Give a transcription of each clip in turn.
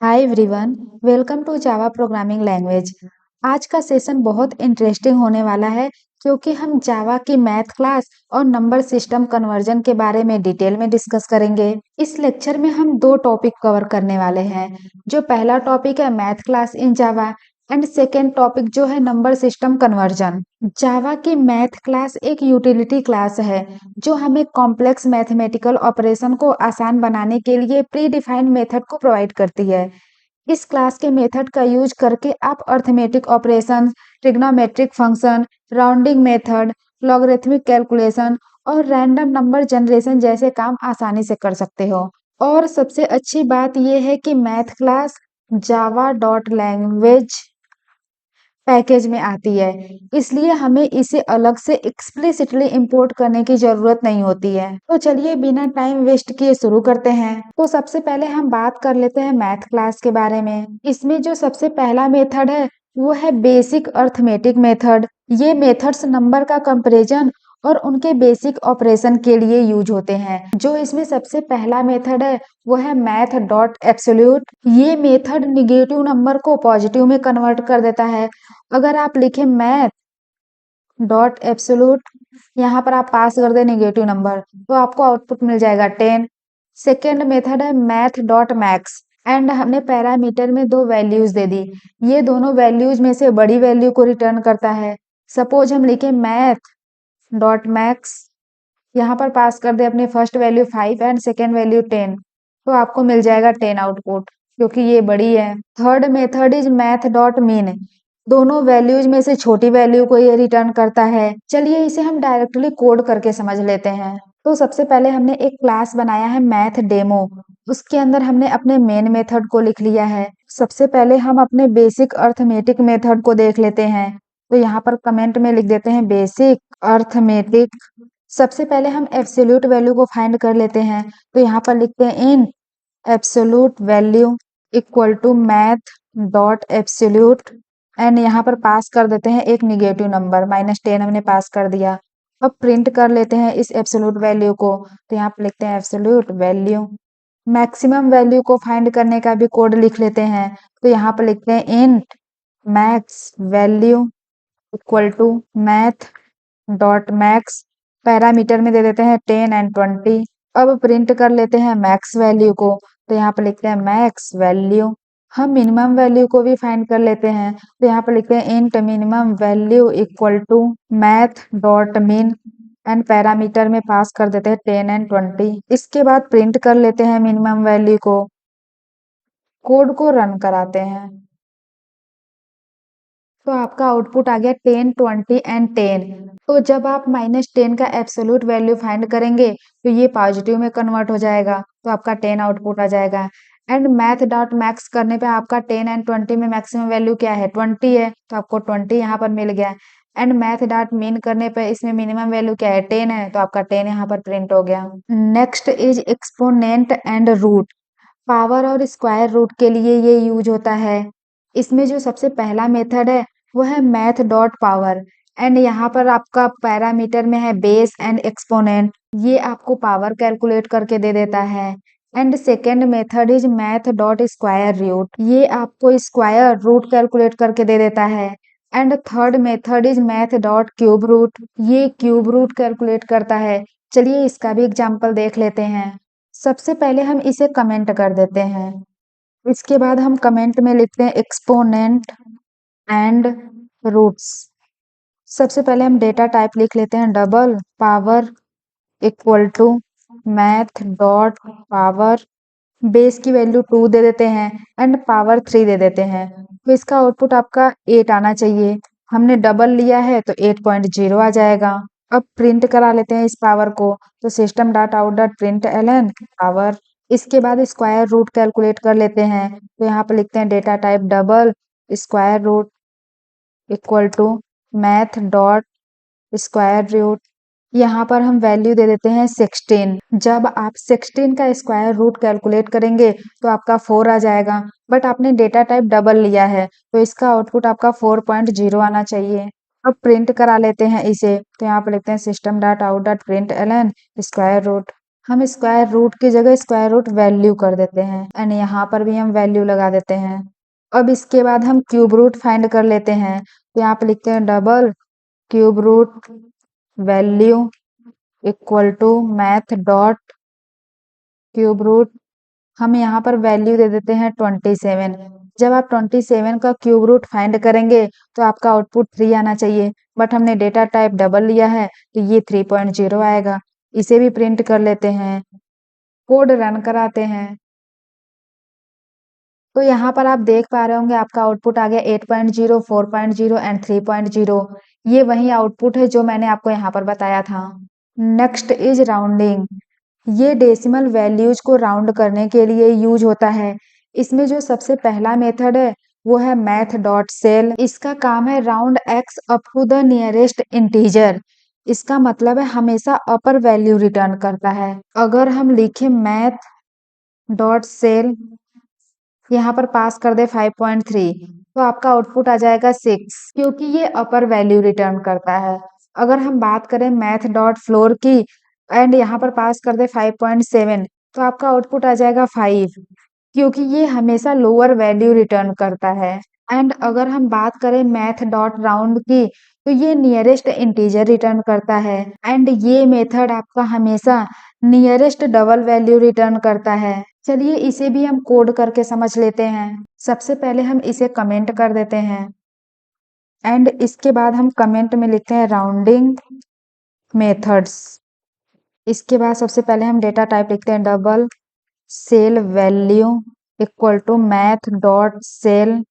Hi everyone, welcome to Java programming language. आज का session बहुत इंटरेस्टिंग होने वाला है क्योंकि हम जावा की मैथ क्लास और नंबर सिस्टम कन्वर्जन के बारे में डिटेल में डिस्कस करेंगे। इस लेक्चर में हम दो टॉपिक कवर करने वाले हैं। जो पहला टॉपिक है math class in Java and second topic जो है नंबर सिस्टम कन्वर्जन। जावा की मैथ क्लास एक यूटिलिटी क्लास है जो हमें कॉम्प्लेक्स मैथमेटिकल ऑपरेशन को आसान बनाने के लिए प्री डिफाइंड मेथड को प्रोवाइड करती है। इस क्लास के मेथड का यूज करके आप arithmetic operation, trigonometric function, rounding method, logarithmic calculation और रैंडम नंबर जनरेशन जैसे काम आसानी से कर सकते हो। और सबसे अच्छी बात यह है कि math class Java dot language package में आती है, इसलिए हमें इसे अलग से एक्सप्लिसिटली इंपोर्ट करने की जरूरत नहीं होती है। तो चलिए बिना टाइम वेस्ट किए शुरू करते हैं। तो सबसे पहले हम बात कर लेते हैं मैथ क्लास के बारे में। इसमें जो सबसे पहला मेथड है वो है बेसिक अर्थमेटिक मेथड। ये मेथड्स नंबर का कंपैरिजन और उनके बेसिक ऑपरेशन के लिए यूज होते हैं। जो इसमें सबसे पहला मेथड है वो है मैथ डॉट एब्सोल्यूट। ये मेथड निगेटिव नंबर को पॉजिटिव में कन्वर्ट कर देता है। अगर आप लिखें मैथ डॉट एब्सोल्यूट, यहाँ पर आप पास कर दे नेगेटिव नंबर तो आपको आउटपुट मिल जाएगा 10। सेकेंड मेथड है मैथ डॉट मैक्स एंड हमने पैरामीटर में दो वैल्यूज दे दी। ये दोनों वैल्यूज में से बड़ी वैल्यू को रिटर्न करता है। सपोज हम लिखे मैथ डॉट मैक्स, यहाँ पर पास कर दे अपनी first value 5 and second value 10 तो आपको मिल जाएगा 10 आउटपुट क्योंकि ये बड़ी है। Third method is math dot mean. दोनों वैल्यूज में से छोटी वैल्यू को ये रिटर्न करता है। चलिए इसे हम डायरेक्टली कोड करके समझ लेते हैं। तो सबसे पहले हमने एक क्लास बनाया है मैथ डेमो। उसके अंदर हमने अपने मेन मेथड को लिख लिया है। सबसे पहले हम अपने बेसिक अर्थमेटिक मेथड को देख लेते हैं। तो यहाँ पर कमेंट में लिख देते हैं बेसिक अर्थमेटिक। सबसे पहले हम एब्सोल्यूट वैल्यू को फाइंड कर लेते हैं। तो यहाँ पर लिखते हैं int absolute value equal to math dot absolute and यहाँ पर पास कर देते हैं एक निगेटिव नंबर -10 हमने पास कर दिया। अब प्रिंट कर लेते हैं इस एब्सोल्यूट वैल्यू को। तो यहाँ पर लिखते हैं एब्सोल्यूट वैल्यू। मैक्सिमम वैल्यू को फाइंड करने का भी कोड लिख लेते हैं। तो यहाँ पर लिखते हैं int max value equal to math dot max, parameter में दे देते हैं 10 एंड 20। अब प्रिंट कर लेते हैं मैक्स वैल्यू को। तो यहाँ पर लिखते हैं मैक्स वैल्यू। हम मिनिमम वैल्यू को भी फाइंड कर लेते हैं। तो यहाँ पर लिखते हैं int minimum value equal to math dot min and parameter में पास कर देते हैं 10 एंड 20। इसके बाद प्रिंट कर लेते हैं मिनिमम वैल्यू को। कोड को रन कराते हैं तो आपका आउटपुट आ गया 10, 20 एंड 10। तो जब आप -10 का एब्सोल्यूट वैल्यू फाइंड करेंगे तो ये पॉजिटिव में कन्वर्ट हो जाएगा तो आपका 10 आउटपुट आ जाएगा। एंड मैथ डॉट मैक्स करने पे आपका 10 एंड 20 में मैक्सिमम वैल्यू क्या है 20 है तो आपको 20 यहाँ पर मिल गया। एंड मैथ डॉट मीन करने पे इसमें मिनिमम वैल्यू क्या है 10 है तो आपका 10 यहाँ पर प्रिंट हो गया। Next is exponent and root. Power और स्क्वायर रूट के लिए ये यूज होता है। इसमें जो सबसे पहला मेथड है वो है मैथ डॉट पावर एंड यहाँ पर आपका पैरामीटर में है बेस एंड एक्सपोनेंट। ये आपको पावर कैलकुलेट करके दे देता है। And second method is math dot square root. ये आपको स्क्वायर रूट कैलकुलेट करके दे देता है। And third method is math dot cube root. ये क्यूब रूट कैलकुलेट करता है। चलिए इसका भी एग्जाम्पल देख लेते हैं। सबसे पहले हम इसे कमेंट कर देते हैं। इसके बाद हम कमेंट में लिखते हैं एक्सपोनेंट एंड रूट्स। सबसे पहले हम डेटा टाइप लिख लेते हैं double power equal to math dot power, base की वैल्यू 2 दे देते हैं एंड पावर 3 दे देते हैं। तो इसका आउटपुट आपका 8 आना चाहिए। हमने डबल लिया है तो 8.0 आ जाएगा। अब प्रिंट करा लेते हैं इस पावर को। तो system dot out dot print L N power. इसके बाद स्क्वायर रूट कैलकुलेट कर लेते हैं। तो यहाँ पर लिखते हैं data type double square root equal to math dot square root. यहाँ पर हम वैल्यू दे देते हैं 16। जब आप 16 का स्क्वायर रूट कैलकुलेट करेंगे तो आपका 4 आ जाएगा, बट आपने डेटा टाइप डबल लिया है तो इसका आउटपुट आपका 4.0 आना चाहिए। अब प्रिंट करा लेते हैं इसे। तो यहाँ पर लिखते हैं system dot out dot print L N square root. हम स्क्वायर रूट की जगह स्क्वायर रूट वैल्यू कर देते हैं एंड यहाँ पर भी हम वैल्यू लगा देते हैं। अब इसके बाद हम क्यूब रूट फाइंड कर लेते हैं, तो यहाँ पे लिखते हैं double cube root value equal to math dot cube root. हम यहाँ पर वैल्यू दे देते हैं 27। जब आप 27 का क्यूब रूट फाइंड करेंगे तो आपका आउटपुट 3 आना चाहिए, बट हमने डेटा टाइप डबल लिया है तो ये 3.0 आएगा। इसे भी प्रिंट कर लेते हैं, कोड रन कराते हैं। तो यहाँ पर आप देख पा रहे होंगे आपका आउटपुट आ गया 8.0, 4.0 एंड 3.0। ये वही आउटपुट है जो मैंने आपको यहाँ पर बताया था। Next is rounding. ये डेसिमल वैल्यूज को राउंड करने के लिए यूज होता है। इसमें जो सबसे पहला मेथड है वो है मैथ डॉट सेल। इसका काम है round x up to the nearest integer. इसका मतलब है हमेशा अपर वैल्यू रिटर्न करता है। अगर हम लिखें मैथ डॉट सेल, यहाँ पर पास कर दे 5.3, तो आपका आउटपुट आ जाएगा 6, क्योंकि ये अपर वैल्यू रिटर्न करता है। अगर हम बात करें मैथ डॉट फ्लोर की एंड यहाँ पर पास कर दे 5.7, तो आपका आउटपुट आ जाएगा 5, क्योंकि ये हमेशा लोअर वैल्यू रिटर्न करता है। एंड अगर हम बात करें मैथ डॉट राउंड की, तो ये नियरेस्ट इंटीजर रिटर्न करता है एंड ये मेथड आपका हमेशा नियरेस्ट डबल वैल्यू रिटर्न करता है। चलिए इसे भी हम कोड करके समझ लेते हैं। सबसे पहले हम इसे कमेंट कर देते हैं एंड इसके बाद हम कमेंट में लिखते हैं राउंडिंग मेथड्स। इसके बाद सबसे पहले हम डेटा टाइप लिखते हैं double ceil value equal to math dot ceil.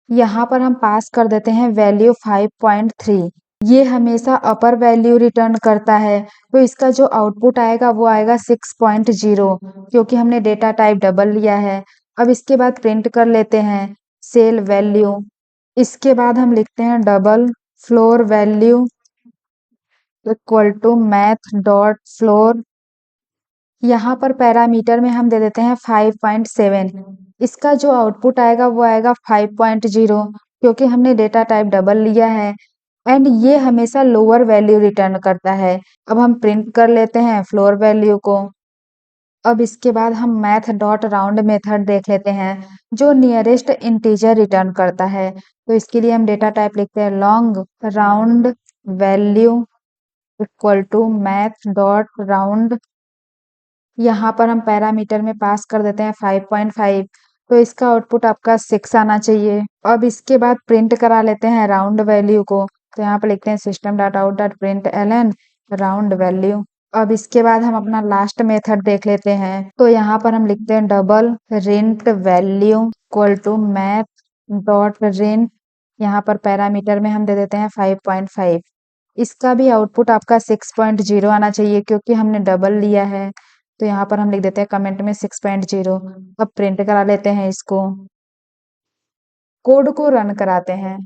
यहाँ पर हम पास कर देते हैं वैल्यू 5.3। ये हमेशा अपर वैल्यू रिटर्न करता है, तो इसका जो आउटपुट आएगा वो आएगा 6.0, क्योंकि हमने डेटा टाइप डबल लिया है। अब इसके बाद प्रिंट कर लेते हैं सेल वैल्यू। इसके बाद हम लिखते हैं double floor value equal to math dot floor. यहाँ पर पैरामीटर में हम दे देते हैं 5.7। इसका जो आउटपुट आएगा वो आएगा 5.0, क्योंकि हमने डेटा टाइप डबल लिया है एंड ये हमेशा लोअर वैल्यू रिटर्न करता है। अब हम प्रिंट कर लेते हैं फ्लोर वैल्यू को। अब इसके बाद हम मैथ डॉट राउंड मेथड देख लेते हैं जो नियरेस्ट इंटीजर रिटर्न करता है। तो इसके लिए हम डेटा टाइप लिखते हैं long round value equal to math dot round. यहाँ पर हम पैरामीटर में पास कर देते हैं 5.5, तो इसका आउटपुट आपका 6 आना चाहिए। अब इसके बाद प्रिंट करा लेते हैं राउंड वैल्यू को। तो यहाँ पर लिखते हैं system dot out dot print L N round value. अब इसके बाद हम अपना लास्ट मेथड देख लेते हैं। तो यहाँ पर हम लिखते हैं double rint value equal to math dot rint. यहाँ पर पैरामीटर में हम दे देते हैं 5.5। इसका भी आउटपुट आपका 6.0 आना चाहिए, क्योंकि हमने डबल लिया है। तो यहाँ पर हम लिख देते हैं कमेंट में 6.0। अब प्रिंट करा लेते हैं इसको, कोड को रन कराते हैं।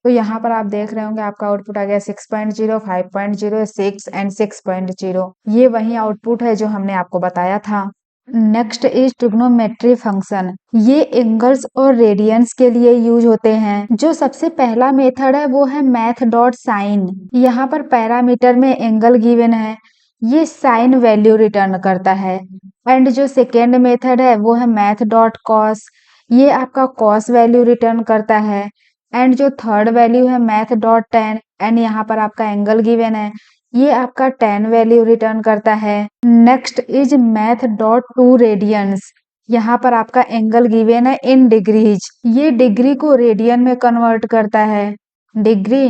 तो यहाँ पर आप देख रहे होंगे आपका आउटपुट आ गया 6.0, 5.0, 6 एंड 6.0। ये वही आउटपुट है जो हमने आपको बताया था। Next is trigonometry function. ये एंगल्स और रेडियंस के लिए यूज होते हैं। जो सबसे पहला मेथड है वो है मैथ डॉट साइन। यहाँ पर पैरामीटर में एंगल गिवन है, ये साइन वैल्यू रिटर्न करता है। एंड जो सेकेंड मेथड है वो है मैथ डॉट कॉस। ये आपका कॉस वैल्यू रिटर्न करता है। एंड जो थर्ड वैल्यू है मैथ डॉट टेन, एंड यहाँ पर आपका एंगल गिवन है, ये आपका टेन वैल्यू रिटर्न करता है। Next is math dot to radians. यहाँ पर आपका एंगल गिवन है इन डिग्रीज, ये डिग्री को रेडियन में कन्वर्ट करता है, डिग्री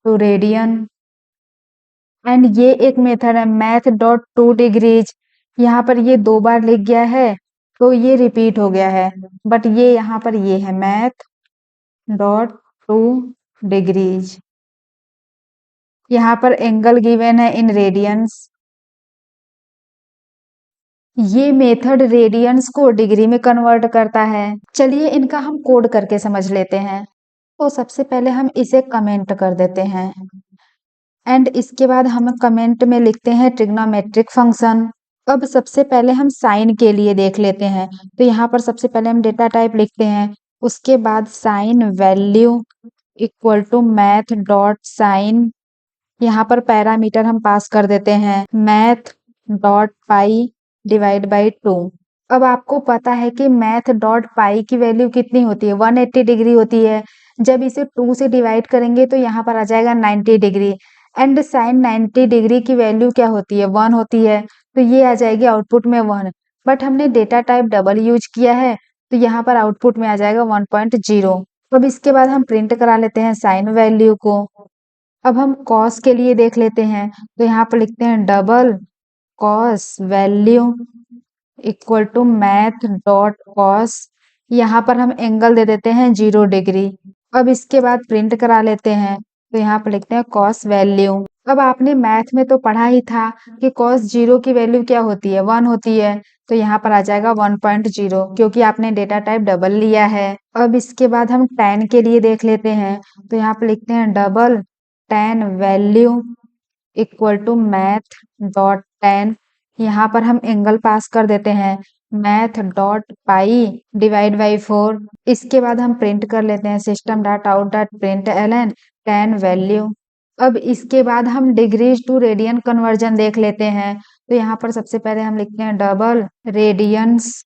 टू रेडियन। एंड ये एक मेथड है मैथ डॉट टू डिग्रीज। यहाँ पर ये 2 बार लिख गया है तो ये रिपीट हो गया है, बट ये यहाँ पर ये है मैथ डॉट टू डिग्रीज। यहाँ पर एंगल गिवन है इन रेडियंस। ये मेथड रेडियंस को डिग्री में कन्वर्ट करता है। चलिए इनका हम कोड करके समझ लेते हैं। तो सबसे पहले हम इसे कमेंट कर देते हैं एंड इसके बाद हम कमेंट में लिखते हैं ट्रिग्नोमेट्रिक फंक्शन। अब सबसे पहले हम साइन के लिए देख लेते हैं। तो यहाँ पर सबसे पहले हम डेटा टाइप लिखते हैं, उसके बाद sine value equal to math dot sine यहाँ पर पैरामीटर हम पास कर देते हैं math dot pi divide by 2। अब आपको पता है कि मैथ डॉट पाई की वैल्यू कितनी होती है, 180 डिग्री होती है। जब इसे 2 से डिवाइड करेंगे तो यहाँ पर आ जाएगा 90 डिग्री। एंड साइन 90 डिग्री की वैल्यू क्या होती है, 1 होती है। तो ये आ जाएगी आउटपुट में 1। बट हमने डेटा टाइप डबल यूज किया है तो यहाँ पर आउटपुट में आ जाएगा 1.0। अब इसके बाद हम प्रिंट करा लेते हैं साइन वैल्यू को। अब हम कॉस के लिए देख लेते हैं तो यहाँ पर लिखते हैं double cos value equal to math dot cos. यहाँ पर हम एंगल दे देते हैं 0 डिग्री। अब इसके बाद प्रिंट करा लेते हैं तो यहाँ पर लिखते हैं कॉस वैल्यू। अब आपने मैथ में तो पढ़ा ही था कि कॉस 0 की वैल्यू क्या होती है, 1 होती है। तो यहाँ पर आ जाएगा 1.0 क्योंकि आपने डेटा टाइप डबल लिया है। अब इसके बाद हम tan के लिए देख लेते हैं तो यहाँ पर लिखते हैं double tan value equal to math dot tan। यहाँ पर हम एंगल पास कर देते हैं math dot pi divide by 4। इसके बाद हम प्रिंट कर लेते हैं system dot out dot print L N tan value. अब इसके बाद हम डिग्रीज टू रेडियन कन्वर्जन देख लेते हैं तो यहाँ पर सबसे पहले हम लिखते हैं double radians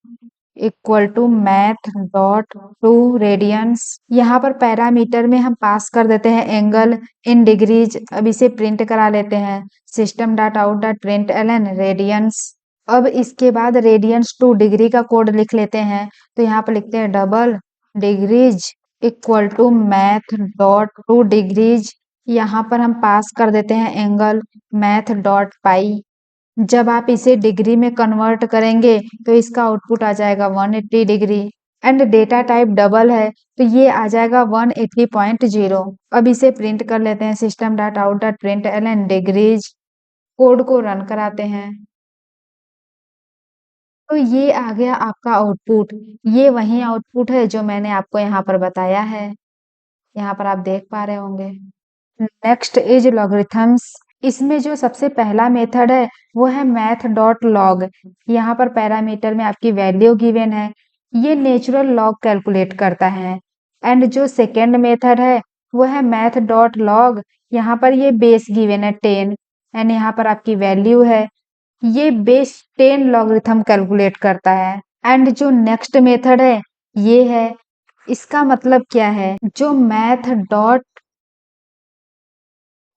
equal to math dot to radians. यहाँ पर पैरामीटर में हम पास कर देते हैं एंगल इन डिग्रीज। अब इसे प्रिंट करा लेते हैं system dot out dot print L N radians. अब इसके बाद रेडियंस टू डिग्री का कोड लिख लेते हैं तो यहाँ पर लिखते हैं double degrees equal to math dot to degrees. यहाँ पर हम पास कर देते हैं एंगल मैथ डॉट पाई। जब आप इसे डिग्री में कन्वर्ट करेंगे तो इसका आउटपुट आ जाएगा 180 degree. And data type double है तो ये आ जाएगा 180.0। अब इसे प्रिंट कर लेते हैं system dot out dot print L N degrees. Code को रन कराते हैं तो ये आ गया आपका आउटपुट। ये वही आउटपुट है जो मैंने आपको यहाँ पर बताया है, यहाँ पर आप देख पा रहे होंगे। Next is logarithms. इसमें जो सबसे पहला मेथड है वो है मैथ डॉट लॉग। यहाँ पर पैरामीटर में आपकी वैल्यू गिवन है, ये नेचुरल लॉग कैलकुलेट करता है। एंड जो सेकेंड मेथड है वो है मैथ डॉट लॉग। यहाँ पर ये बेस गिवन है 10 एंड यहाँ पर आपकी वैल्यू है, ये बेस 10 लॉगरिथम कैलकुलेट करता है। एंड जो नेक्स्ट मेथड है ये है, इसका मतलब क्या है, जो मैथ डॉट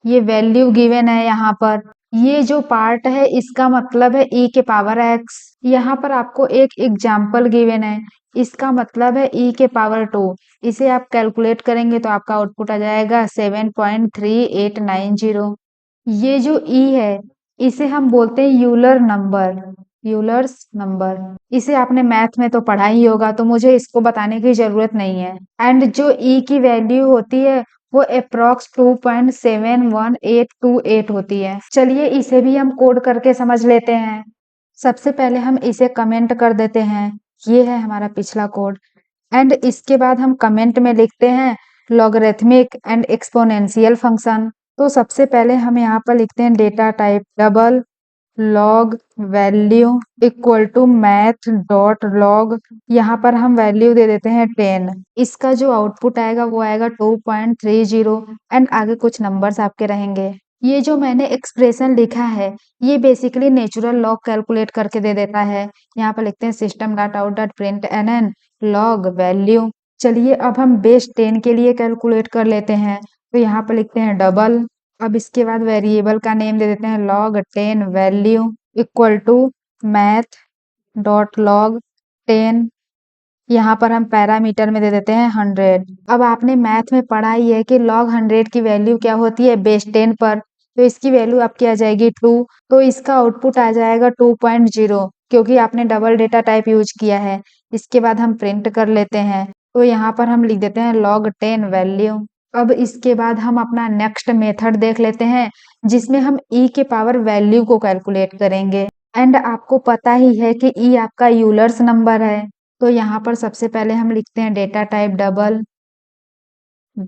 ये वैल्यू गिवन है यहाँ पर, ये जो पार्ट है इसका मतलब है e के पावर x। यहाँ पर आपको एक एग्जाम्पल गिवन है, इसका मतलब है e के पावर 2। इसे आप कैलकुलेट करेंगे तो आपका आउटपुट आ जाएगा 7.3890। ये जो e है इसे हम बोलते हैं यूलर नंबर, यूलर्स नंबर। इसे आपने मैथ में तो पढ़ा ही होगा तो मुझे इसको बताने की जरूरत नहीं है। एंड जो e की वैल्यू होती है वो अप्रोक्स 2.71828 होती है। चलिए इसे भी हम कोड करके समझ लेते हैं। सबसे पहले हम इसे कमेंट कर देते हैं, ये है हमारा पिछला कोड। एंड इसके बाद हम कमेंट में लिखते हैं लॉगरिथमिक एंड एक्सपोनेंशियल फंक्शन। तो सबसे पहले हम यहाँ पर लिखते हैं data type double log value equal to math dot log. यहाँ पर हम वैल्यू दे देते हैं 10। इसका जो आउटपुट आएगा वो आएगा 2.30 एंड आगे कुछ नंबर्स आपके रहेंगे। ये जो मैंने एक्सप्रेशन लिखा है ये बेसिकली नेचुरल लॉग कैलकुलेट करके दे देता है। यहाँ पर लिखते हैं system dot out dot print N log value. चलिए अब हम बेस 10 के लिए कैलकुलेट कर लेते हैं तो यहाँ पर लिखते हैं डबल। अब इसके बाद वेरिएबल का नेम दे देते हैं log 10 value equal to math dot log 10। यहाँ पर हम पैरामीटर में दे देते हैं 100। अब आपने मैथ में पढ़ा ही है कि log 100 की वैल्यू क्या होती है बेस 10 पर, तो इसकी वैल्यू आपकी आ जाएगी 2। तो इसका आउटपुट आ जाएगा 2.0 क्योंकि आपने डबल डेटा टाइप यूज किया है। इसके बाद हम प्रिंट कर लेते हैं तो यहाँ पर हम लिख देते हैं log 10 वैल्यू। अब इसके बाद हम अपना नेक्स्ट मेथड देख लेते हैं जिसमें हम e के पावर वैल्यू को कैलकुलेट करेंगे। एंड आपको पता ही है कि e आपका यूलर्स नंबर है। तो यहाँ पर सबसे पहले हम लिखते हैं data type double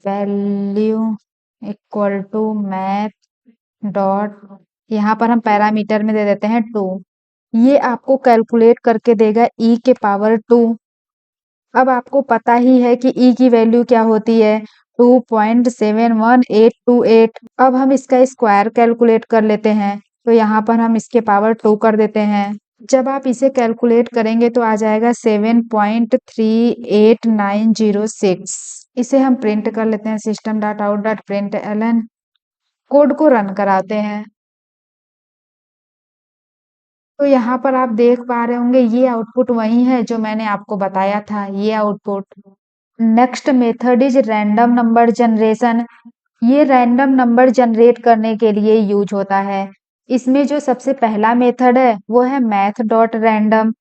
value equal to math dot, यहाँ पर हम पैरामीटर में दे देते हैं 2। ये आपको कैलकुलेट करके देगा e के पावर 2। अब आपको पता ही है कि e की वैल्यू क्या होती है 2.71828। अब हम इसका स्क्वायर कैलकुलेट कर लेते हैं, तो यहाँ पर हम इसके पावर 2 कर देते हैं। जब आप इसे कैलकुलेट करेंगे तो आ जाएगा 7.38906। इसे हम प्रिंट कर लेते हैं system dot out dot print L N. Code को रन कराते हैं, तो यहाँ पर आप देख पा रहे होंगे ये आउटपुट वही है जो मैंने आपको बताया था, ये output. Next method is random number generation. ये रैंडम नंबर जनरेट करने के लिए यूज होता है। इसमें जो सबसे पहला मेथड है वो है मैथ डॉट रैंडम।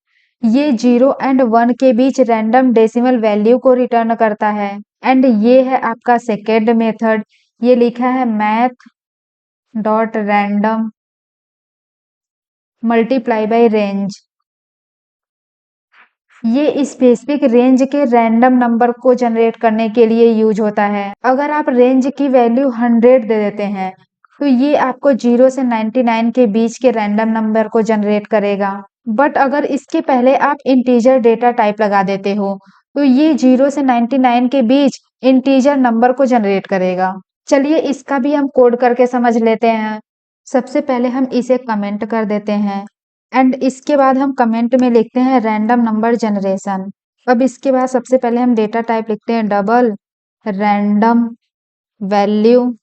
ये 0 एंड 1 के बीच रैंडम डेसिमल वैल्यू को रिटर्न करता है। एंड ये है आपका सेकेंड मेथड, ये लिखा है math dot random multiply by range. ये स्पेसिफिक रेंज के रैंडम नंबर को जनरेट करने के लिए यूज होता है। अगर आप रेंज की वैल्यू 100 दे देते हैं तो ये आपको 0 से 99 के बीच के रैंडम नंबर को जनरेट करेगा। बट अगर इसके पहले आप इंटीजर डेटा टाइप लगा देते हो तो ये 0 से 99 के बीच इंटीजर नंबर को जनरेट करेगा। चलिए इसका भी हम कोड करके समझ लेते हैं। सबसे पहले हम इसे कमेंट कर देते हैं एंड इसके बाद हम कमेंट में लिखते हैं रैंडम नंबर जनरेशन। अब इसके बाद सबसे पहले हम डेटा टाइप लिखते हैं double random value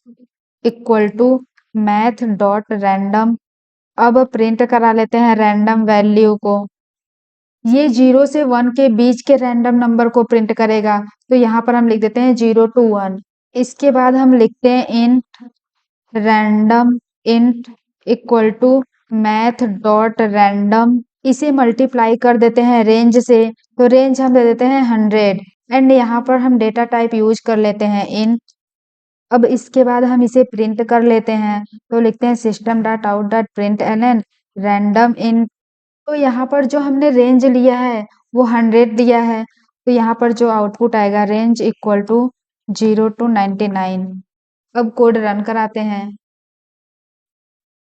equal to math dot random. अब प्रिंट करा लेते हैं रैंडम वैल्यू को। ये 0 से 1 के बीच के रैंडम नंबर को प्रिंट करेगा, तो यहाँ पर हम लिख देते हैं 0 to 1। इसके बाद हम लिखते हैं int random int equal to math dot random. इसे मल्टीप्लाई कर देते हैं रेंज से, तो रेंज हम दे देते हैं 100 एंड यहाँ पर हम डेटा टाइप यूज कर लेते हैं इंट। अब इसके बाद हम इसे प्रिंट कर लेते हैं, तो लिखते हैं system dot out dot print N random int. तो यहाँ पर जो हमने रेंज लिया है वो 100 दिया है, तो यहाँ पर जो आउटपुट आएगा रेंज इक्वल टू 0 to 99। अब कोड रन कराते हैं।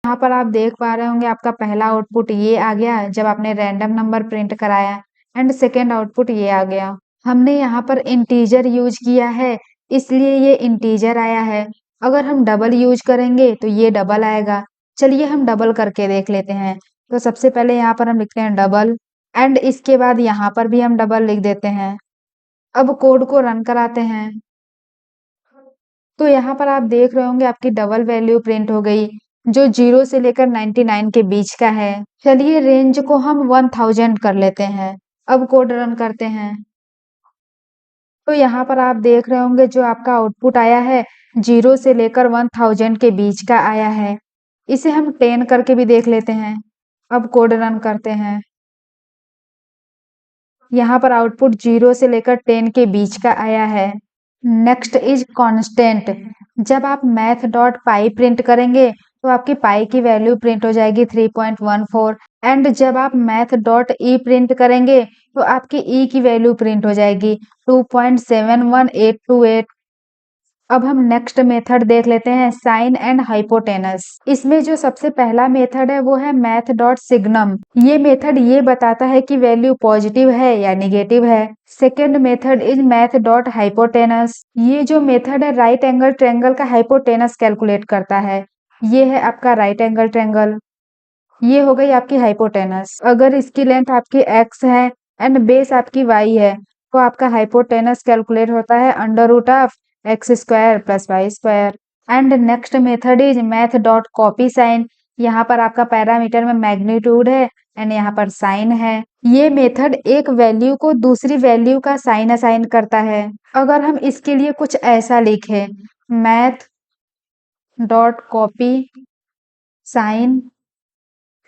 यहाँ पर आप देख पा रहे होंगे आपका पहला आउटपुट ये आ गया जब आपने रैंडम नंबर प्रिंट कराया एंड सेकेंड आउटपुट ये आ गया। हमने यहाँ पर इंटीजर यूज किया है इसलिए ये इंटीजर आया है। अगर हम डबल यूज करेंगे तो ये डबल आएगा। चलिए हम डबल करके देख लेते हैं। तो सबसे पहले यहाँ पर हम लिखते हैं डबल एंड इसके बाद यहाँ पर भी हम डबल लिख देते हैं। अब कोड को रन कराते हैं, तो यहाँ पर आप देख रहे होंगे आपकी डबल वैल्यू प्रिंट हो गई जो 0 से लेकर 99 के बीच का है। चलिए रेंज को हम 1000 कर लेते हैं। अब कोड रन करते हैं, तो यहाँ पर आप देख रहे होंगे जो आपका आउटपुट आया है 0 से लेकर 1000 के बीच का आया है। इसे हम 10 करके भी देख लेते हैं। अब कोड रन करते हैं, यहाँ पर आउटपुट 0 से लेकर 10 के बीच का आया है। Next is constant. जब आप मैथ डॉट पाई प्रिंट करेंगे तो आपकी पाई की वैल्यू प्रिंट हो जाएगी 3.14 एंड जब आप मैथ डॉट ई प्रिंट करेंगे तो आपकी ई की वैल्यू प्रिंट हो जाएगी 2.71828। अब हम नेक्स्ट मेथड देख लेते हैं साइन एंड हाइपोटेनस। इसमें जो सबसे पहला मेथड है वो है मैथ डॉट सिग्नम। ये मेथड ये बताता है कि वैल्यू पॉजिटिव है या निगेटिव है। Second method is math dot hypotenuse. ये जो मेथड है राइट एंगल ट्रायंगल का हाइपोटेनस कैलकुलेट करता है। ये है आपका राइट एंगल ट्रायंगल, ये हो गई आपकी हाइपोटेनस। अगर इसकी लेंथ आपकी x है एंड बेस आपकी y है तो आपका हाइपोटेनस कैलकुलेट होता है under root of x square plus y square. And next method is math dot copy sign. यहाँ पर आपका पैरामीटर में मैग्नीट्यूड है एंड यहाँ पर साइन है। ये मेथड एक वैल्यू को दूसरी वैल्यू का साइन असाइन करता है। अगर हम इसके लिए कुछ ऐसा लिखें मैथ डॉट कॉपी साइन,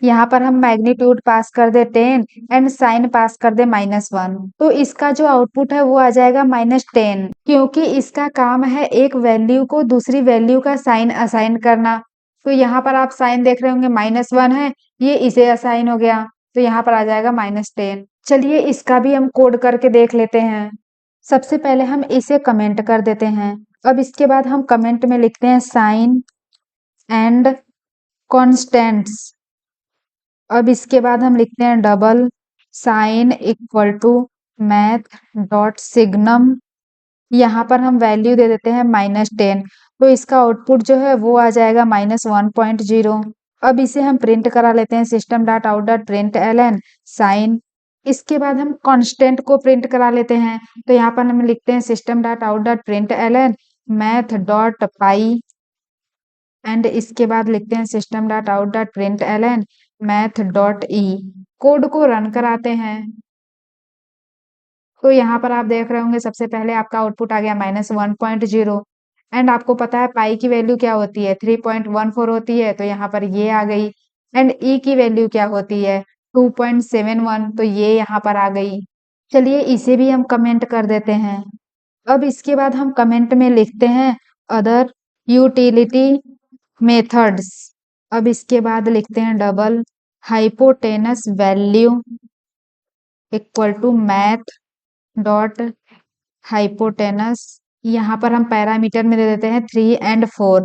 यहाँ पर हम मैग्नीट्यूड पास कर दे 10 एंड साइन पास कर दे -1, तो इसका जो आउटपुट है वो आ जाएगा -10, क्योंकि इसका काम है एक वैल्यू को दूसरी वैल्यू का साइन असाइन करना। तो यहाँ पर आप साइन देख रहे होंगे -1 है, ये इसे असाइन हो गया, तो यहाँ पर आ जाएगा -10। चलिए इसका भी हम कोड करके देख लेते हैं। सबसे पहले हम इसे कमेंट कर देते हैं। अब इसके बाद हम कमेंट में लिखते हैं साइन एंड कॉन्स्टेंट्स। अब इसके बाद हम लिखते हैं double sign equal to math dot signum यहाँ पर हम वैल्यू दे देते हैं -10, तो इसका आउटपुट जो है वो आ जाएगा -1.0। अब इसे हम प्रिंट करा लेते हैं system dot out dot print L N sign. इसके बाद हम कांस्टेंट को प्रिंट करा लेते हैं, तो यहाँ पर हम लिखते हैं system dot out dot print L N math dot pi, and इसके बाद लिखते हैं system dot out dot print L N math dot E. Code को रन कराते हैं, तो यहाँ पर आप देख रहे होंगे सबसे पहले आपका आउटपुट आ गया -1.0, एंड आपको पता है पाई की वैल्यू क्या होती है, 3.14 होती है, तो यहाँ पर ये आ गई। एंड ई की वैल्यू क्या होती है, 2.71, तो ये यहाँ पर आ गई। चलिए इसे भी हम कमेंट कर देते हैं। अब इसके बाद हम कमेंट में लिखते हैं अदर यूटिलिटी मेथड्स। अब इसके बाद लिखते हैं double hypotenuse value equal to math dot hypotenuse. यहाँ पर हम पैरामीटर में दे देते हैं 3 एंड 4।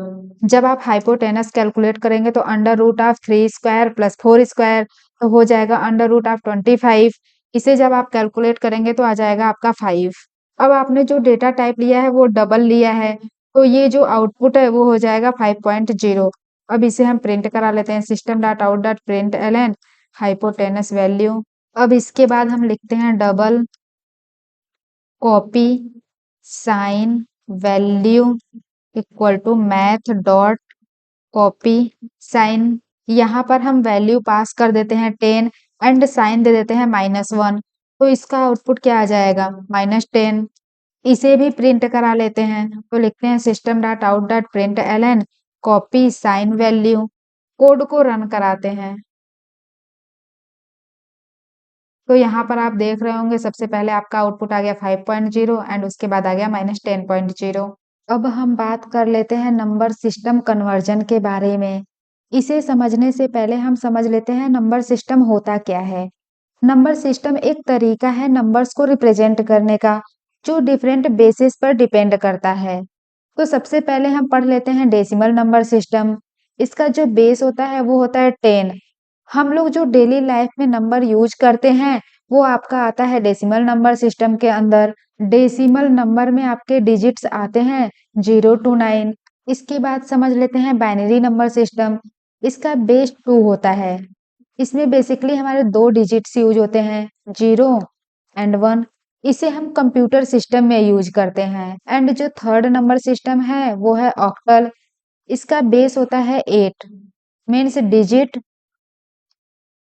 जब आप हाइपोटेनस कैलकुलेट करेंगे तो under root of 3 square plus 4 square तो हो जाएगा अंडर रूट ऑफ 25। इसे जब आप कैलकुलेट करेंगे तो आ जाएगा आपका 5। अब आपने जो डेटा टाइप लिया है वो डबल लिया है, तो ये जो आउटपुट है वो हो जाएगा 5.0। अब इसे हम प्रिंट करा लेते हैं system dot out dot print L N hypotenuse value. अब इसके बाद हम लिखते हैं double copy sign value equal to math dot copy sign. यहाँ पर हम वैल्यू पास कर देते हैं 10 एंड साइन दे देते हैं -1, तो इसका आउटपुट क्या आ जाएगा -10। इसे भी प्रिंट करा लेते हैं, तो लिखते हैं system dot out dot print L N copy sign value. Code को रन कराते हैं, तो यहाँ पर आप देख रहे होंगे सबसे पहले आपका आउटपुट आ गया 5.0 एंड उसके बाद आ गया -10.0। अब हम बात कर लेते हैं नंबर सिस्टम कन्वर्जन के बारे में। इसे समझने से पहले हम समझ लेते हैं नंबर सिस्टम होता क्या है। नंबर सिस्टम एक तरीका है नंबर्स को रिप्रेजेंट करने का, जो डिफरेंट बेसिस पर डिपेंड करता है। तो सबसे पहले हम पढ़ लेते हैं डेसिमल नंबर सिस्टम। इसका जो बेस होता है वो होता है 10। हम लोग जो डेली लाइफ में नंबर यूज करते हैं वो आपका आता है डेसिमल नंबर सिस्टम के अंदर। डेसिमल नंबर में आपके डिजिट्स आते हैं 0 to 9। इसके बाद समझ लेते हैं बाइनरी नंबर सिस्टम। इसका बेस 2 होता है। इसमें बेसिकली हमारे 2 डिजिट्स यूज होते हैं 0 एंड 1। इसे हम कंप्यूटर सिस्टम में यूज करते हैं। एंड जो थर्ड नंबर सिस्टम है वो है ऑक्टल। इसका बेस होता है 8, means digit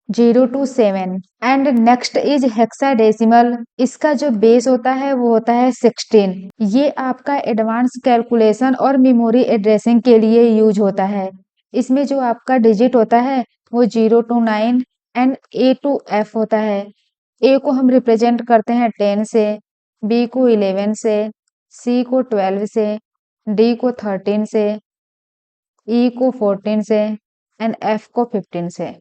0 to 7। And next is hexadecimal. इसका जो बेस होता है वो होता है 16। ये आपका एडवांस कैलकुलेशन और मेमोरी एड्रेसिंग के लिए यूज होता है। इसमें जो आपका डिजिट होता है वो 0 to 9 and A to F होता है। A को हम रिप्रेजेंट करते हैं 10 से, B को 11 से, C को 12 से, D को 13 से, E को 14 से एंड F को 15 से।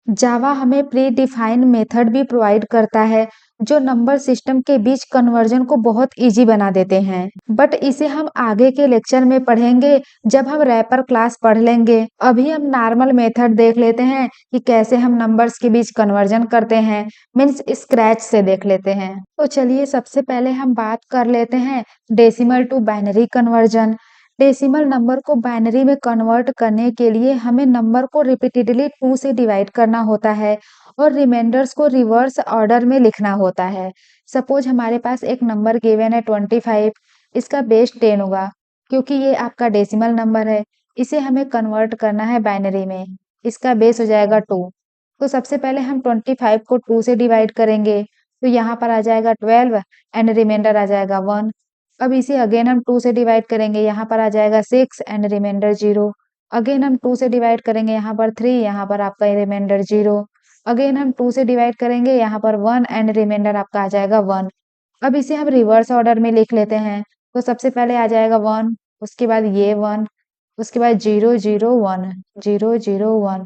जावा हमें प्री डिफाइंड मेथड भी प्रोवाइड करता है, जो नंबर सिस्टम के बीच कन्वर्जन को बहुत इजी बना देते हैं। बट इसे हम आगे के लेक्चर में पढ़ेंगे जब हम रैपर क्लास पढ़ लेंगे। अभी हम नॉर्मल मेथड देख लेते हैं कि कैसे हम नंबर्स के बीच कन्वर्जन करते हैं, मीन्स स्क्रैच से देख लेते हैं। तो चलिए सबसे पहले हम बात कर लेते हैं decimal to binary conversion. Decimal number को बाइनरी में कन्वर्ट करने के लिए हमें नंबर को रिपीटेडली 2 से डिवाइड करना होता है और रिमाइंडर्स को रिवर्स ऑर्डर में लिखना होता है। सपोज हमारे पास एक नंबर गिवन है 25, इसका बेस 10 होगा क्योंकि ये आपका डेसिमल नंबर है। इसे हमें कन्वर्ट करना है बाइनरी में, इसका बेस हो जाएगा 2। तो सबसे पहले हम 25 को 2 से डिवाइड करेंगे, तो यहाँ पर आ जाएगा 12 एंड रिमाइंडर आ जाएगा 1। अब इसे अगेन हम 2 से डिवाइड करेंगे, यहाँ पर आ जाएगा 6 एंड रिमाइंडर 0। अगेन हम 2 से डिवाइड करेंगे, यहाँ पर 3, यहाँ पर आपका रिमाइंडर 0। अगेन हम 2 से डिवाइड करेंगे, यहाँ पर 1 एंड रिमाइंडर आपका आ जाएगा 1। अब इसे हम रिवर्स ऑर्डर में लिख लेते हैं, तो सबसे पहले आ जाएगा 1, उसके बाद ये 1, उसके बाद 0 0 1 0 0 1।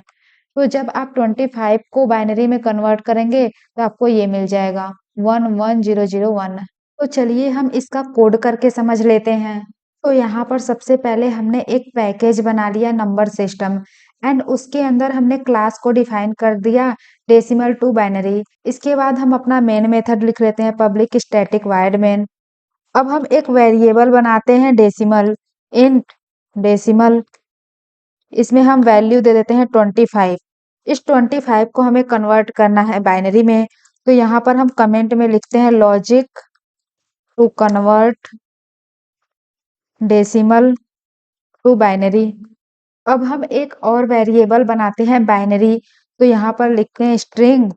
तो जब आप 25 को बाइनरी में कन्वर्ट करेंगे तो आपको ये मिल जाएगा 1 1 0 0 1। तो चलिए हम इसका कोड करके समझ लेते हैं। तो यहाँ पर सबसे पहले हमने एक पैकेज बना लिया नंबर सिस्टम, एंड उसके अंदर हमने क्लास को डिफाइन कर दिया डेसिमल टू बाइनरी। इसके बाद हम अपना मेन मेथड लिख लेते हैं पब्लिक स्टैटिक वॉइड मेन। अब हम एक वेरिएबल बनाते हैं डेसिमल, इंट डेसिमल। इसमें हम वैल्यू दे देते हैं 25। इस 25 को हमें कन्वर्ट करना है बाइनरी में, तो यहाँ पर हम कमेंट में लिखते हैं logic to convert decimal to binary. अब हम एक और वेरिएबल बनाते हैं बाइनरी, तो यहाँ पर लिखते हैं स्ट्रिंग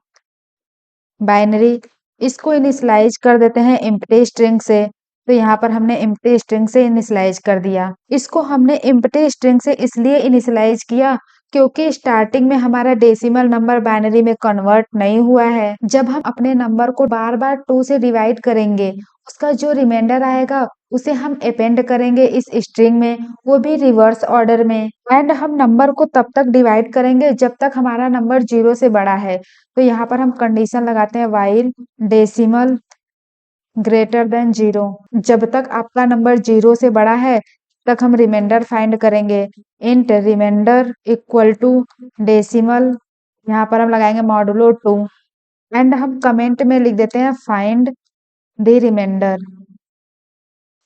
बाइनरी। इसको इनिशियलाइज कर देते हैं एम्प्टी स्ट्रिंग से, तो यहाँ पर हमने एम्प्टी स्ट्रिंग से इनिशियलाइज कर दिया। इसको हमने एम्प्टी स्ट्रिंग से इसलिए इनिशियलाइज किया क्योंकि स्टार्टिंग में हमारा डेसिमल नंबर बाइनरी में कन्वर्ट नहीं हुआ है। जब हम अपने नंबर को बार बार 2 से डिवाइड करेंगे, उसका जो रिमाइंडर आएगा उसे हम अपेंड करेंगे इस स्ट्रिंग में, वो भी रिवर्स ऑर्डर में। एंड हम नंबर को तब तक डिवाइड करेंगे जब तक हमारा नंबर 0 से बड़ा है। तो यहाँ पर हम कंडीशन लगाते हैं व्हाइल डेसिमल ग्रेटर देन 0। जब तक आपका नंबर 0 से बड़ा है तक हम रिमाइंडर फाइंड करेंगे। Int reminder equal to decimal, यहाँ पर हम लगाएंगे मॉडुलो 2। एंड हम कमेंट में लिख देते हैं फाइंड द रिमाइंडर।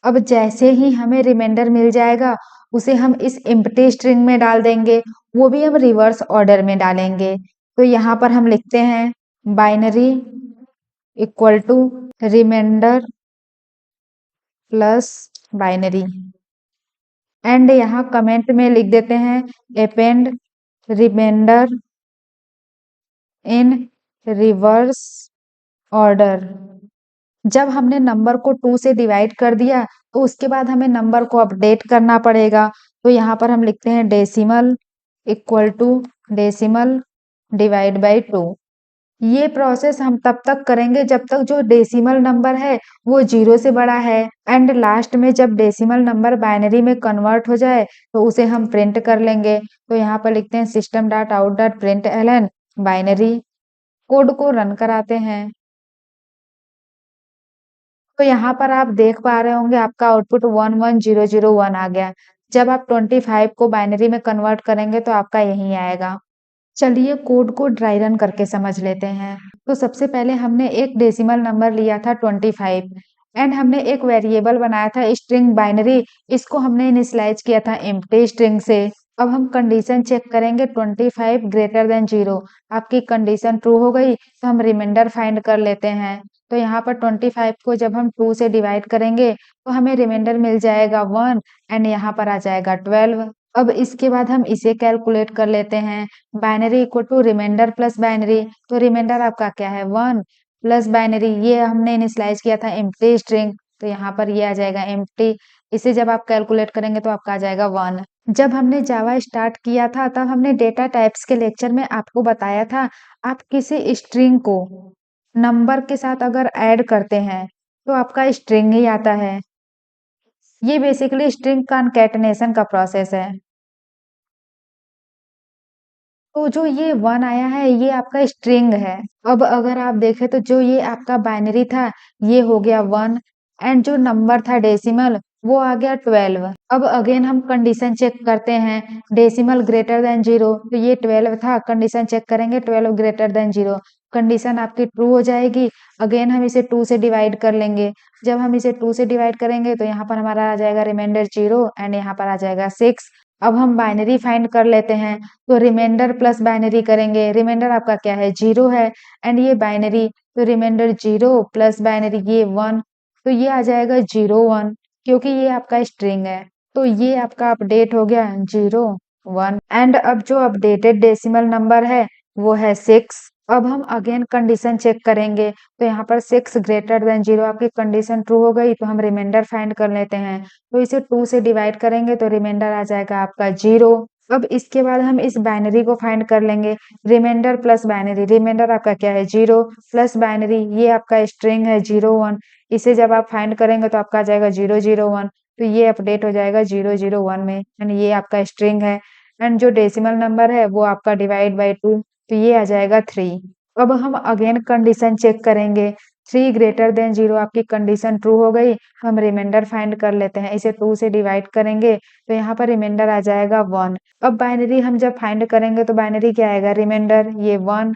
अब जैसे ही हमें रिमाइंडर मिल जाएगा उसे हम इस एम्प्टी स्ट्रिंग में डाल देंगे, वो भी हम रिवर्स ऑर्डर में डालेंगे। तो यहाँ पर हम लिखते हैं binary equal to reminder plus binary. And यहाँ कमेंट में लिख देते हैं append reminder in reverse order. जब हमने नंबर को 2 से डिवाइड कर दिया तो उसके बाद हमें नंबर को अपडेट करना पड़ेगा। तो यहाँ पर हम लिखते हैं decimal equal to decimal divide by 2। ये प्रोसेस हम तब तक करेंगे जब तक जो डेसिमल नंबर है वो 0 से बड़ा है। एंड लास्ट में जब डेसिमल नंबर बाइनरी में कन्वर्ट हो जाए तो उसे हम प्रिंट कर लेंगे। तो यहाँ पर लिखते हैं system dot out dot print L N binary. Code को रन कराते हैं, तो यहाँ पर आप देख पा रहे होंगे आपका आउटपुट 11001 आ गया। जब आप 25 को बाइनरी में कन्वर्ट करेंगे तो आपका यही आएगा। चलिए कोड को ड्राई रन करके समझ लेते हैं। तो सबसे पहले हमने एक डेसिमल नंबर लिया था 25 एंड हमने एक वेरिएबल बनाया था स्ट्रिंग बाइनरी। इसको हमने इनिशियलाइज किया था एम्प्टी स्ट्रिंग से। अब हम कंडीशन चेक करेंगे 25 ग्रेटर देन 0। आपकी कंडीशन ट्रू हो गई तो हम रिमाइंडर फाइंड कर लेते हैं। तो यहाँ पर 25 को जब हम 2 से डिवाइड करेंगे तो हमें रिमाइंडर मिल जाएगा 1 एंड यहाँ पर आ जाएगा 12। अब इसके बाद हम इसे कैलकुलेट कर लेते हैं। Binary equal to reminder plus binary, तो रिमाइंडर आपका क्या है 1 प्लस बाइनरी, ये हमने इनिशियलाइज किया था एम्प्टी स्ट्रिंग, तो यहाँ पर ये आ जाएगा एम्प्टी। इसे जब आप कैलकुलेट करेंगे तो आपका आ जाएगा 1। जब हमने जावा स्टार्ट किया था तब हमने डेटा टाइप्स के लेक्चर में आपको बताया था आप किसी स्ट्रिंग को नंबर के साथ अगर ऐड करते हैं तो आपका स्ट्रिंग ही आता है। ये बेसिकली स्ट्रिंग कॉन्कैटिनेशन का प्रोसेस है। तो जो ये 1 आया है ये आपका स्ट्रिंग है। अब अगर आप देखें तो जो ये आपका बाइनरी था ये हो गया 1 एंड जो नंबर था डेसिमल वो आ गया 12। अब अगेन हम कंडीशन चेक करते हैं डेसिमल ग्रेटर देन 0, तो ये 12 था, कंडीशन चेक करेंगे 12 ग्रेटर देन 0। कंडीशन आपकी ट्रू हो जाएगी। अगेन हम इसे 2 से डिवाइड कर लेंगे। जब हम इसे 2 से डिवाइड करेंगे तो यहाँ पर हमारा आ जाएगा रिमाइंडर 0 एंड यहाँ पर आ जाएगा 6। अब हम बाइनरी फाइंड कर लेते हैं, तो रिमाइंडर प्लस बाइनरी करेंगे। रिमाइंडर आपका क्या है 0 है एंड ये बाइनरी, तो रिमाइंडर 0 प्लस बाइनरी ये 1, तो ये आ जाएगा 01 क्योंकि ये आपका स्ट्रिंग है। तो ये आपका अपडेट हो गया 01 एंड अब जो अपडेटेड डेसिमल नंबर है वो है 6। अब हम अगेन कंडीशन चेक करेंगे, तो यहाँ पर 6 ग्रेटर देन 0 आपकी कंडीशन ट्रू हो गई, तो हम रिमाइंडर फाइंड कर लेते हैं। तो इसे 2 से डिवाइड करेंगे तो रिमाइंडर आ जाएगा आपका 0। अब इसके बाद हम इस बाइनरी को फाइंड कर लेंगे। रिमाइंडर प्लस बाइनरी, रिमाइंडर आपका क्या है 0 प्लस बाइनरी ये आपका स्ट्रिंग है 01। इसे जब आप फाइंड करेंगे तो आपका आ जाएगा 001, तो ये अपडेट हो जाएगा 001 में एंड ये आपका स्ट्रिंग है। एंड जो डेसिमल नंबर है वो आपका डिवाइड बाई 2, तो ये आ जाएगा 3। अब हम अगेन कंडीशन चेक करेंगे। 3 ग्रेटर देन 0 आपकी कंडीशन ट्रू हो गई, हम रिमाइंडर फाइंड कर लेते हैं। इसे 2 से डिवाइड करेंगे तो यहाँ पर रिमाइंडर आ जाएगा 1। अब बाइनरी हम जब फाइंड करेंगे तो बाइनरी क्या आएगा रिमाइंडर ये 1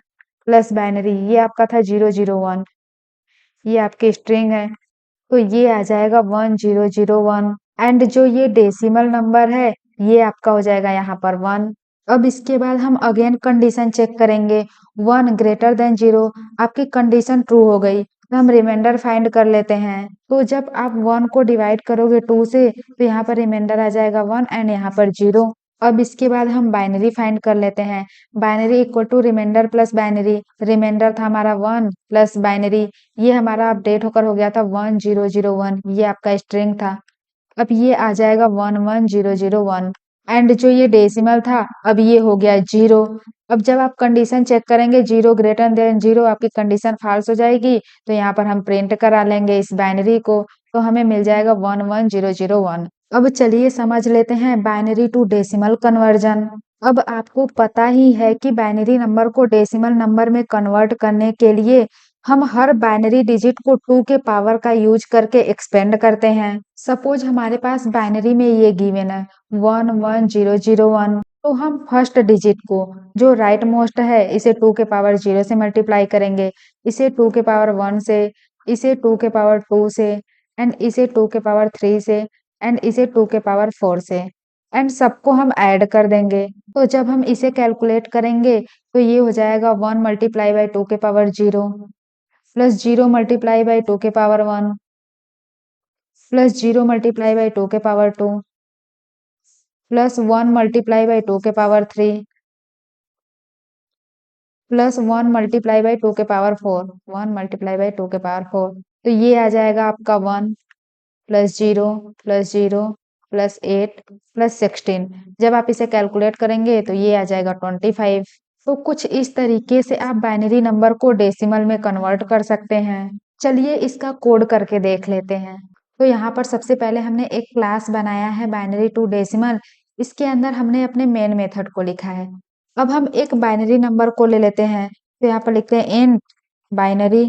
प्लस बाइनरी ये आपका था 001, ये आपकी स्ट्रिंग है। तो ये आ जाएगा 1001। एंड जो ये डेसिमल नंबर है ये आपका हो जाएगा यहाँ पर 1। अब इसके बाद हम अगेन कंडीशन चेक करेंगे, 1 ग्रेटर देन 0, आपकी कंडीशन ट्रू हो गई तो हम रिमाइंडर फाइंड कर लेते हैं। तो जब आप 1 को डिवाइड करोगे 2 से तो यहाँ पर रिमाइंडर आ जाएगा 1 एंड यहाँ पर 0। अब इसके बाद हम बाइनरी फाइंड कर लेते हैं, binary equal to reminder plus binary. Reminder था हमारा 1 प्लस बाइनरी, ये हमारा अपडेट होकर हो गया था 1001, ये आपका स्ट्रिंग था। अब ये आ जाएगा 11001 एंड जो ये डेसिमल था अब ये हो गया 0। अब जब आप कंडीशन चेक करेंगे 0 ग्रेटर देन 0, आपकी कंडीशन फॉल्स हो जाएगी तो यहाँ पर हम प्रिंट करा लेंगे इस बाइनरी को, तो हमें मिल जाएगा 11001। अब चलिए समझ लेते हैं बाइनरी टू डेसिमल कन्वर्जन। अब आपको पता ही है कि बाइनरी नंबर को डेसिमल नंबर में कन्वर्ट करने के लिए हम हर बाइनरी डिजिट को 2 के पावर का यूज करके एक्सपेंड करते हैं। सपोज हमारे पास बाइनरी में ये गिवन है 11001, तो हम फर्स्ट डिजिट को जो राइट मोस्ट है इसे 2 के पावर 0 से मल्टीप्लाई करेंगे, इसे 2 के पावर 1 से, इसे 2 के पावर 2 से, एंड इसे 2 के पावर 3 से, एंड इसे 2 के पावर 4 से, एंड सबको हम ऐड कर देंगे। तो जब हम इसे कैलकुलेट करेंगे तो ये हो जाएगा 1 मल्टीप्लाई बाई 2 के पावर 0 प्लस 0 मल्टीप्लाई बाई 2 के पावर 1 प्लस 0 मल्टीप्लाई बाई 2 के पावर 2 प्लस 1 मल्टीप्लाई बाई 2 के पावर 3 प्लस 1 मल्टीप्लाई बाई 2 के पावर 4, 1 मल्टीप्लाई बाई 2 के पावर 4। तो ये आ जाएगा आपका 1 प्लस 0 प्लस 0 प्लस 8 प्लस 16। जब आप इसे कैलकुलेट करेंगे तो ये आ जाएगा 25। तो कुछ इस तरीके से आप बाइनरी नंबर को डेसिमल में कन्वर्ट कर सकते हैं। चलिए इसका कोड करके देख लेते हैं। तो यहाँ पर सबसे पहले हमने एक क्लास बनाया है बाइनरी टू डेसिमल, इसके अंदर हमने अपने मेन मेथड को लिखा है। अब हम एक बाइनरी नंबर को ले लेते हैं, तो यहाँ पर लिखते हैं इंट बाइनरी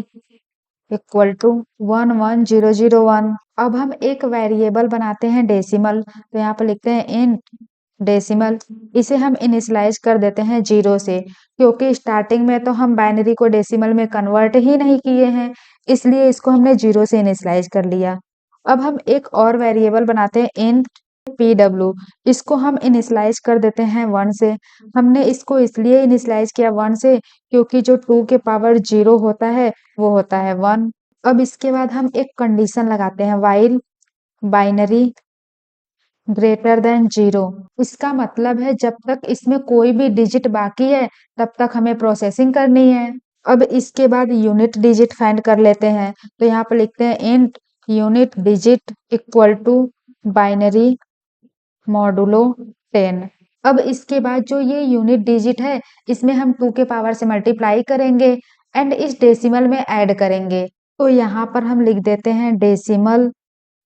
इक्वल टू 11001। अब हम एक वेरिएबल बनाते हैं डेसिमल, तो यहाँ पर लिखते हैं इंट डेसिमल। इसे हम इनिशियलाइज कर देते हैं 0 से, क्योंकि स्टार्टिंग में तो हम बाइनरी को डेसिमल में कन्वर्ट ही नहीं किए हैं, इसलिए इसको हमने 0 से इनिशियलाइज कर लिया। अब हम एक और वेरिएबल बनाते हैं इंट pw, इसको हम इनिशियलाइज कर देते हैं 1 से। हमने इसको इसलिए इनिशियलाइज किया 1 से क्योंकि जो 2 के पावर 0 होता है वो होता है 1। अब इसके बाद हम एक कंडीशन लगाते हैं व्हाइल बाइनरी ग्रेटर देन 0। इसका मतलब है जब तक इसमें कोई भी डिजिट बाकी है तब तक हमें प्रोसेसिंग करनी है। अब इसके बाद यूनिट डिजिट फाइंड कर लेते हैं, तो यहाँ पर लिखते हैं int unit digit equal to binary modulo 10। अब इसके बाद जो ये यूनिट डिजिट है इसमें हम 2 के पावर से मल्टीप्लाई करेंगे एंड इस डेसिमल में ऐड करेंगे। तो यहाँ पर हम लिख देते हैं decimal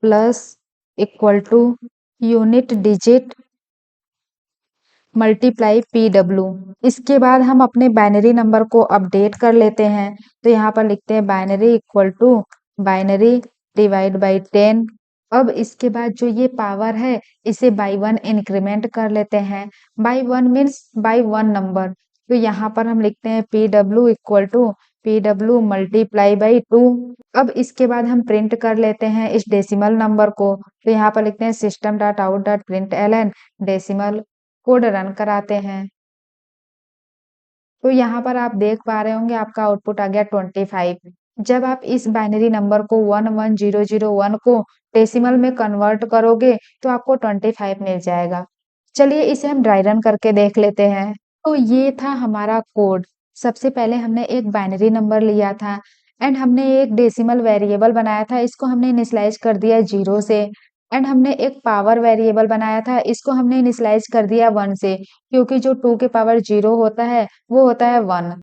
plus equal to unit digit multiply pw। इसके बाद हम अपने बाइनरी नंबर को अपडेट कर लेते हैं, तो यहाँ पर लिखते हैं binary equal to binary divide by 10। अब इसके बाद जो ये पावर है इसे बाई 1 इंक्रीमेंट कर लेते हैं। बाई 1 मीन्स बाई 1 नंबर, तो यहाँ पर हम लिखते हैं pw equal to pw multiply by 2। अब इसके बाद हम प्रिंट कर लेते हैं इस डेसिमल नंबर को, तो यहाँ पर लिखते हैं system dot out dot print L N decimal. Code run कराते हैं, तो यहाँ पर आप देख पा रहे होंगे आपका आउटपुट आ गया 25। जब आप इस बाइनरी नंबर को 11001 को डेसिमल में कन्वर्ट करोगे तो आपको 25 मिल जाएगा। चलिए इसे हम ड्राई रन करके देख लेते हैं। तो ये था हमारा कोड। सबसे पहले हमने एक बाइनरी नंबर लिया था एंड हमने एक डेसिमल वेरिएबल बनाया था, इसको हमने इनिशियलाइज कर दिया 0 से। एंड हमने एक पावर वेरिएबल बनाया था, इसको हमने इनिशियलाइज कर दिया 1 से, क्योंकि जो 2 के पावर 0 होता है वो होता है 1।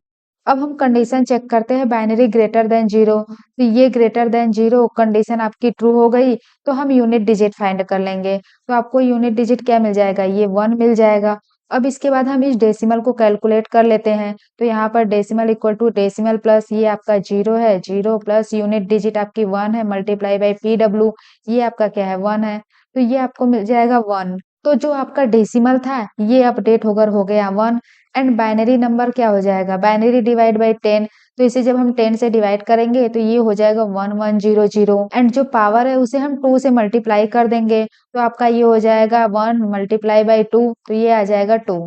अब हम कंडीशन चेक करते हैं बाइनरी ग्रेटर देन 0, तो ये ग्रेटर देन 0 कंडीशन आपकी ट्रू हो गई, तो हम यूनिट डिजिट फाइंड कर लेंगे। तो आपको यूनिट डिजिट क्या मिल जाएगा, ये 1 मिल जाएगा। अब इसके बाद हम इस डेसिमल को कैलकुलेट कर लेते हैं, तो यहाँ पर decimal equal to decimal plus ये आपका 0 है, 0 प्लस यूनिट डिजिट आपकी 1 है मल्टीप्लाई बाई pw, ये आपका क्या है 1 है, तो ये आपको मिल जाएगा 1। तो जो आपका डेसिमल था ये अपडेट होकर हो गया 1 एंड बाइनरी नंबर क्या हो जाएगा, बाइनरी डिवाइड बाई 10, तो इसे जब हम 10 से डिवाइड करेंगे तो ये हो जाएगा 1100 एंड जो पावर है उसे हम 2 से मल्टीप्लाई कर देंगे तो आपका ये हो जाएगा 1 मल्टीप्लाई बाई 2 तो ये आ जाएगा 2।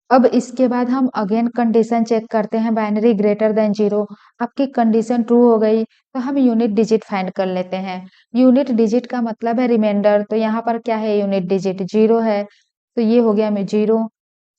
अब इसके बाद हम अगेन कंडीशन चेक करते हैं बाइनरी ग्रेटर देन 0। आपकी कंडीशन ट्रू हो गई तो हम यूनिट डिजिट फाइंड कर लेते हैं। यूनिट डिजिट का मतलब है रिमाइंडर, तो यहाँ पर क्या है यूनिट डिजिट 0 है तो ये हो गया 0।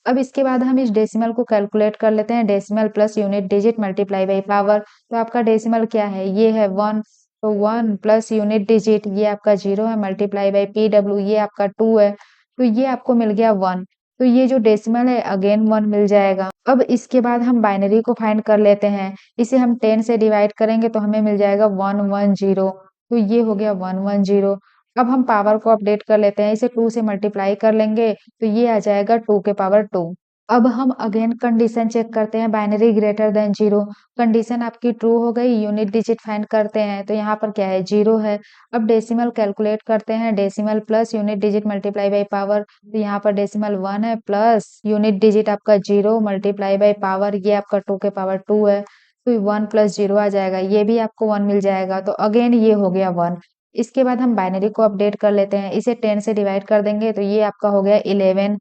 अब इसके बाद हम इस डेसिमल को कैलकुलेट कर लेते हैं, decimal plus unit digit multiply by power. तो आपका डेसिमल क्या है, ये है 1, तो 1 प्लस यूनिट डिजिट ये आपका 0 है मल्टीप्लाई बाई PW ये आपका 2 है, तो ये आपको मिल गया 1। तो ये जो डेसिमल है अगेन 1 मिल जाएगा। अब इसके बाद हम बाइनरी को फाइंड कर लेते हैं, इसे हम 10 से डिवाइड करेंगे तो हमें मिल जाएगा 110, तो ये हो गया 110। अब हम पावर को अपडेट कर लेते हैं, इसे 2 से मल्टीप्लाई कर लेंगे तो ये आ जाएगा 2 के पावर 2। अब हम अगेन कंडीशन चेक करते हैं बाइनरी ग्रेटर देन 0। कंडीशन आपकी ट्रू हो गई, यूनिट डिजिट फाइंड करते हैं तो यहाँ पर क्या है 0 है। अब डेसिमल कैलकुलेट करते हैं, decimal plus unit digit multiply by power. तो यहाँ पर डेसिमल 1 है प्लस यूनिट डिजिट आपका 0 मल्टीप्लाई बाई पावर ये आपका 2 के पावर 2 है, तो 1 प्लस 0 आ जाएगा, ये भी आपको 1 मिल जाएगा, तो अगेन ये हो गया 1। इसके बाद हम बाइनरी को अपडेट कर लेते हैं, इसे 10 से डिवाइड कर देंगे तो ये आपका हो गया 11।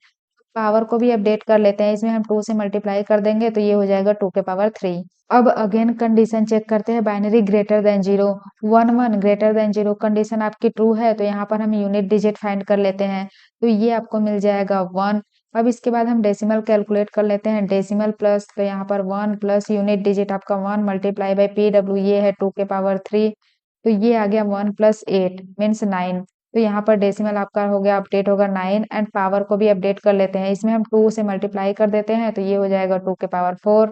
पावर को भी अपडेट कर लेते हैं, इसमें हम 2 से मल्टीप्लाई कर देंगे तो ये हो जाएगा 2 के पावर 3। अब अगेन कंडीशन चेक करते हैं binary greater than 0। 1 1 greater than 0 condition आपकी ट्रू है तो यहाँ पर हम यूनिट डिजिट फाइंड कर लेते हैं, तो ये आपको मिल जाएगा 1। अब इसके बाद हम डेसिमल कैलकुलेट कर लेते हैं, डेसिमल प्लस तो यहाँ पर 1 प्लस यूनिट डिजिट आपका 1 मल्टीप्लाई बाई PW ये है 2 के पावर 3, तो ये आ गया 1 प्लस 8 मीन्स 9। तो यहाँ पर डेसिमल आपका हो गया अपडेट होगा 9 एंड पावर को भी अपडेट कर लेते हैं, इसमें हम 2 से मल्टीप्लाई कर देते हैं तो ये हो जाएगा 2 के पावर 4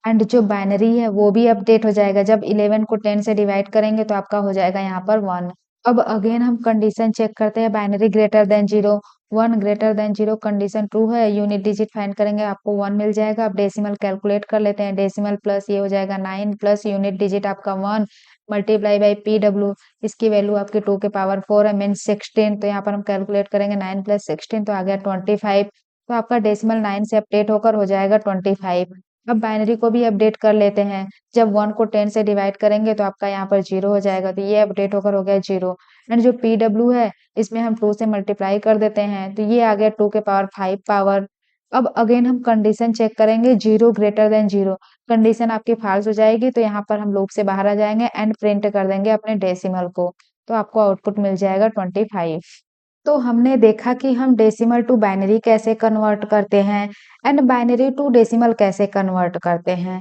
एंड जो बाइनरी है वो भी अपडेट हो जाएगा, जब 11 को 10 से डिवाइड करेंगे तो आपका हो जाएगा यहाँ पर 1। अब अगेन हम कंडीशन चेक करते हैं binary greater than 0। 1 greater than 0 condition true है, यूनिट डिजिट फाइंड करेंगे आपको 1 मिल जाएगा। अब डेसिमल कैलकुलेट कर लेते हैं, डेसिमल प्लस ये हो जाएगा 9 प्लस यूनिट डिजिट आपका 1 मल्टीप्लाई बाई PW इसकी वैल्यू आपकी 2 के पावर 4 है मीन 16, तो यहाँ पर हम कैलकुलेट करेंगे 9 प्लस 16 तो आ गया 25। तो आपका डेसिमल 9 से अपडेट होकर हो जाएगा 25। अब बाइनरी को भी अपडेट कर लेते हैं, जब 1 को 10 से डिवाइड करेंगे तो आपका यहाँ पर 0 हो जाएगा, तो ये अपडेट होकर हो गया 0 एंड जो PW है इसमें हम 2 से मल्टीप्लाई कर देते हैं तो ये आ गया 2 के पावर 5 पावर। अब अगेन हम कंडीशन चेक करेंगे 0 ग्रेटर देन 0। कंडीशन आपकी फॉल्स हो जाएगी तो यहाँ पर हम लूप से बाहर आ जाएंगे एंड प्रिंट कर देंगे अपने डेसिमल को, तो आपको आउटपुट मिल जाएगा 25। तो हमने देखा कि हम डेसिमल टू बाइनरी कैसे कन्वर्ट करते हैं एंड बाइनरी टू डेसिमल कैसे कन्वर्ट करते हैं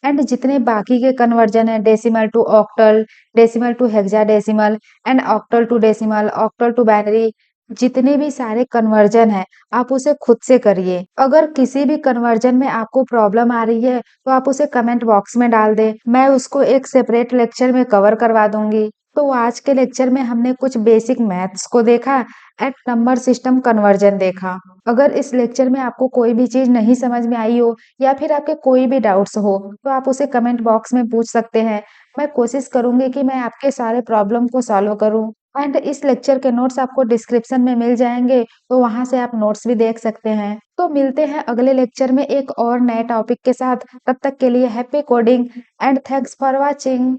एंड जितने बाकी के कन्वर्जन है decimal to octal, decimal to hexadecimal and octal to decimal, octal to binary, जितने भी सारे कन्वर्जन है आप उसे खुद से करिए। अगर किसी भी कन्वर्जन में आपको प्रॉब्लम आ रही है तो आप उसे कमेंट बॉक्स में डाल दें, मैं उसको एक सेपरेट लेक्चर में कवर करवा दूंगी। तो आज के लेक्चर में हमने कुछ बेसिक मैथ्स को देखा एंड नंबर सिस्टम कन्वर्जन देखा। अगर इस लेक्चर में आपको कोई भी चीज नहीं समझ में आई हो या फिर आपके कोई भी डाउट्स हो तो आप उसे कमेंट बॉक्स में पूछ सकते हैं। मैं कोशिश करूंगी कि मैं आपके सारे प्रॉब्लम को सॉल्व करूं एंड इस लेक्चर के नोट्स आपको डिस्क्रिप्शन में मिल जाएंगे, तो वहां से आप नोट्स भी देख सकते हैं। तो मिलते हैं अगले लेक्चर में एक और नए टॉपिक के साथ, तब तक के लिए happy coding and thanks for watching.